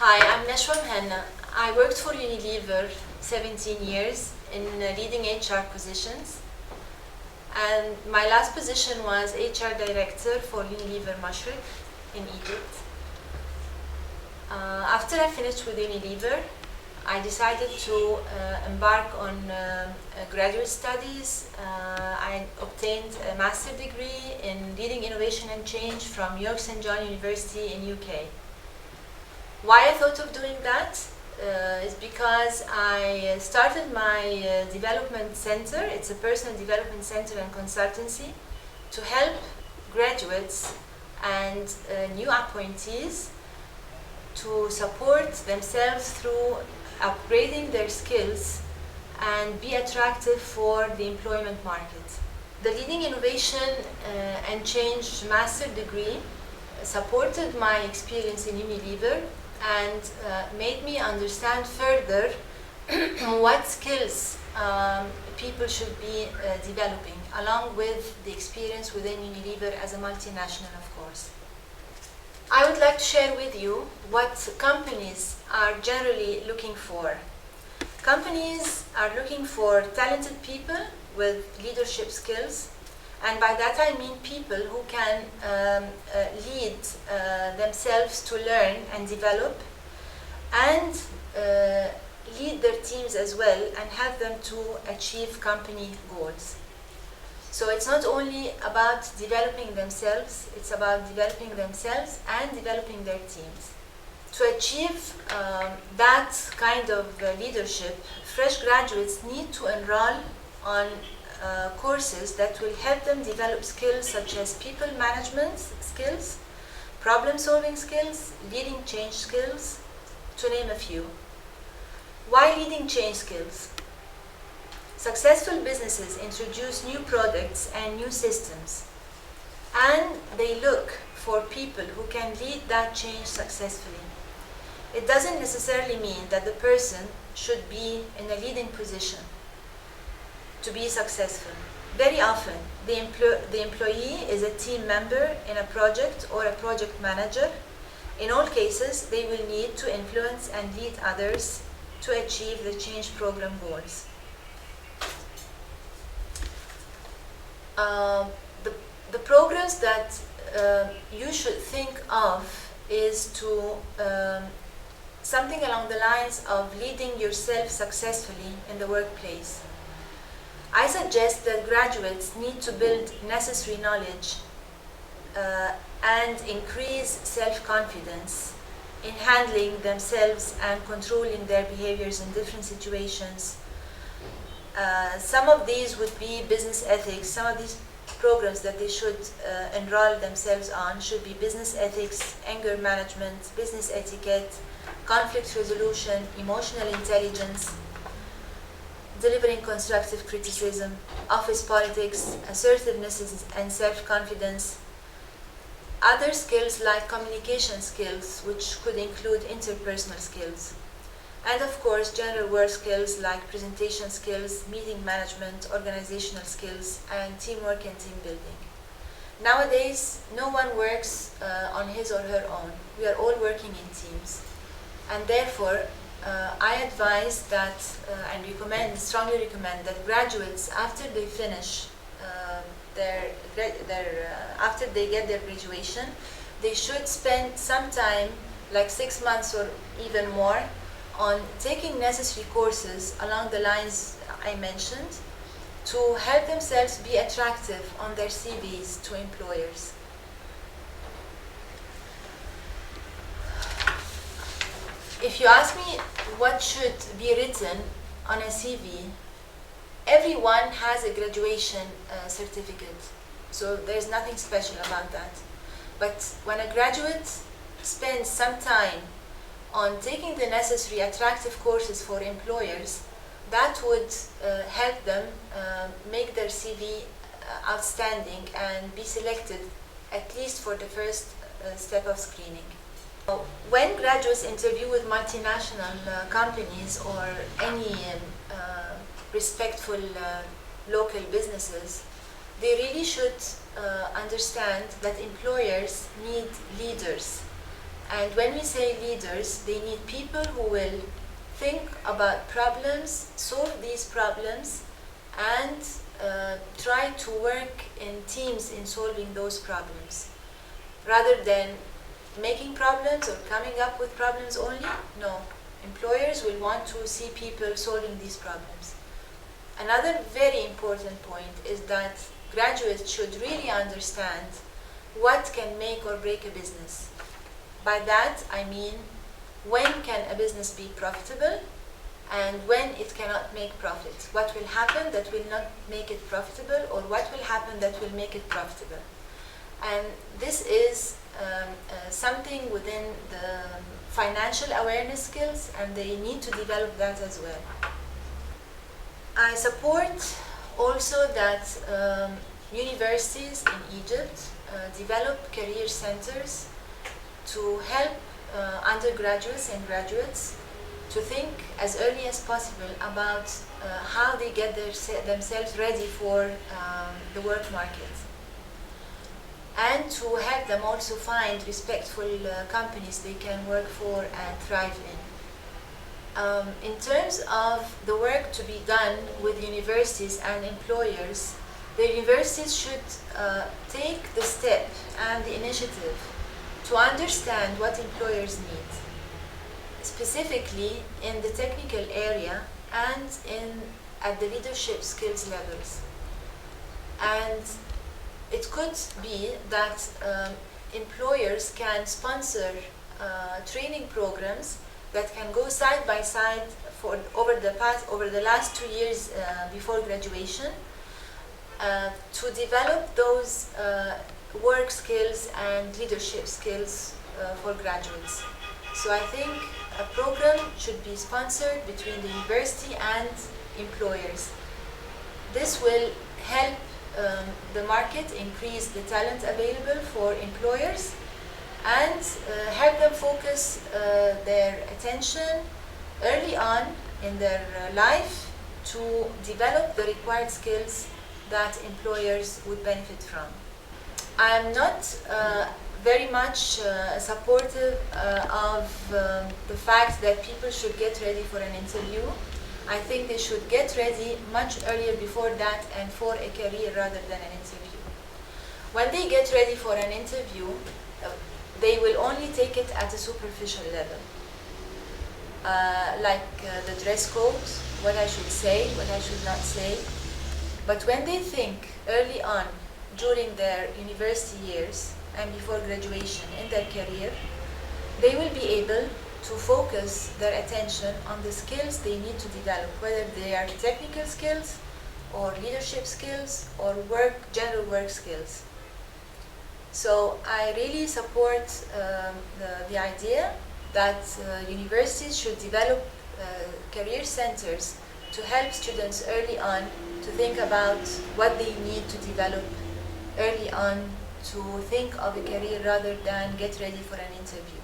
Hi, I'm Neshwa Mhenna. I worked for Unilever 17 years in leading HR positions. And my last position was HR Director for Unilever Mashriq in Egypt. After I finished with Unilever, I decided to embark on graduate studies. I obtained a master's degree in Leading Innovation and Change from York St. John University in UK. Why I thought of doing that is because I started my development center. It's a personal development center and consultancy to help graduates and new appointees to support themselves through upgrading their skills and be attractive for the employment market. The Leading Innovation and Change master degree supported my experience in Unilever and made me understand further what skills people should be developing, along with the experience within Unilever as a multinational, of course. I would like to share with you what companies are generally looking for. Companies are looking for talented people with leadership skills, and by that I mean people who can lead themselves to learn and develop and lead their teams as well and help them to achieve company goals. So it's not only about developing themselves, it's about developing themselves and developing their teams. To achieve that kind of leadership, fresh graduates need to enroll on courses that will help them develop skills such as people management skills, problem solving skills, leading change skills, to name a few. Why leading change skills? Successful businesses introduce new products and new systems, and they look for people who can lead that change successfully. It doesn't necessarily mean that the person should be in a leading position to be successful. Very often, the employee is a team member in a project or a project manager. In all cases, they will need to influence and lead others to achieve the change program goals. The programs that you should think of is to something along the lines of leading yourself successfully in the workplace. I suggest that graduates need to build necessary knowledge and increase self-confidence in handling themselves and controlling their behaviors in different situations. Some of these would be business ethics. Some of these programs that they should enroll themselves on should be business ethics, anger management, business etiquette, conflict resolution, emotional intelligence, delivering constructive criticism, office politics, assertiveness and self-confidence. Other skills like communication skills, which could include interpersonal skills. And of course, general work skills like presentation skills, meeting management, organizational skills, and teamwork and team building. Nowadays, no one works on his or her own. We are all working in teams. And therefore, I advise that and strongly recommend that graduates, after they finish after they get their graduation, they should spend some time, like 6 months or even more, on taking necessary courses along the lines I mentioned to help themselves be attractive on their CVs to employers. If you ask me what should be written on a CV, everyone has a graduation certificate, so there's nothing special about that. But when a graduate spends some time on taking the necessary attractive courses for employers, that would help them make their CV outstanding and be selected at least for the first step of screening. When graduates interview with multinational companies or any respectful local businesses, they really should understand that employers need leaders And when we say leaders, they need people who will think about problems, solve these problems, and try to work in teams in solving those problems. Rather than making problems or coming up with problems only, no. Employers will want to see people solving these problems. Another very important point is that graduates should really understand what can make or break a business. By that, I mean, when can a business be profitable and when it cannot make profit. What will happen that will not make it profitable, or what will happen that will make it profitable. And this is something within the financial awareness skills, and they need to develop that as well. I support also that universities in Egypt develop career centers to help undergraduates and graduates to think as early as possible about how they get themselves ready for the work market, and to help them also find respectful companies they can work for and thrive in. In terms of the work to be done with universities and employers, the universities should take the step and the initiative to understand what employers need, specifically in the technical area and at the leadership skills levels. And it could be that employers can sponsor training programs that can go side by side for over the last 2 years before graduation to develop those work skills and leadership skills for graduates. So I think a program should be sponsored between the university and employers. This will help the market increase the talent available for employers and help them focus their attention early on in their life to develop the required skills that employers would benefit from. I'm not very much supportive of the fact that people should get ready for an interview. I think they should get ready much earlier before that and for a career rather than an interview. When they get ready for an interview, they will only take it at a superficial level. Like the dress code, what I should say, what I should not say. But when they think early on during their university years and before graduation in their career, they will be able to focus their attention on the skills they need to develop, whether they are technical skills or leadership skills or general work skills. So I really support the idea that universities should develop career centers to help students early on to think about what they need to develop early on to think of a career rather than get ready for an interview.